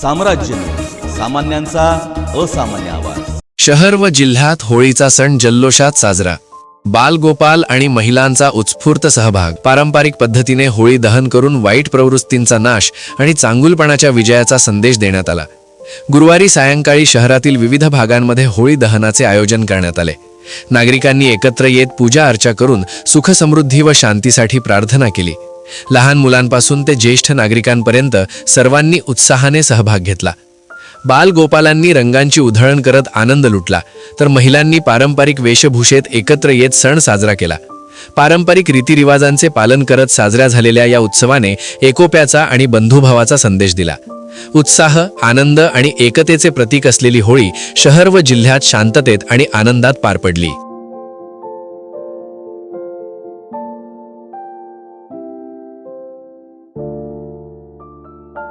साम्राज्य, सामान्यांचा असामान्य आवाज। शहर व जिल्ह्यात होळीचा सण जल्लोषात साजरा। बालगोपाल आणि महिलांचा उत्स्फूर्त सहभाग। पारंपरिक पद्धतीने होळी दहन करून वाईट प्रवृत्तींचा नाश आणि चांगुलपणाच्या विजयाचा संदेश देण्यात आला। गुरुवारी सायंकाळी शहरातील विविध भागांमध्ये होळी दहनाचे आयोजन करण्यात आले। नागरिकांनी एकत्र येत पूजा अर्चा करून सुख समृद्धी व शांतीसाठी प्रार्थना केली। लहान मुलांपासून ते ज्येष्ठ नागरिकांपर्यंत सर्वांनी उत्साहाने सहभाग घेतला। बालगोपालांनी रंगांची उधळण करत आनंद लुटला, तर महिलांनी पारंपरिक वेशभूषेत एकत्र येत सण साजरा केला। पारंपरिक रीतिरिवाजांचे पालन करत साजऱ्या झालेल्या या उत्सवाने एकोप्याचा आणि बंधुभावाचा संदेश दिला। उत्साह, आनंद आणि एकतेचे प्रतीक असलेली होळी शहर व जिल्ह्यात शांततेत आणि आनंदात पार पडली।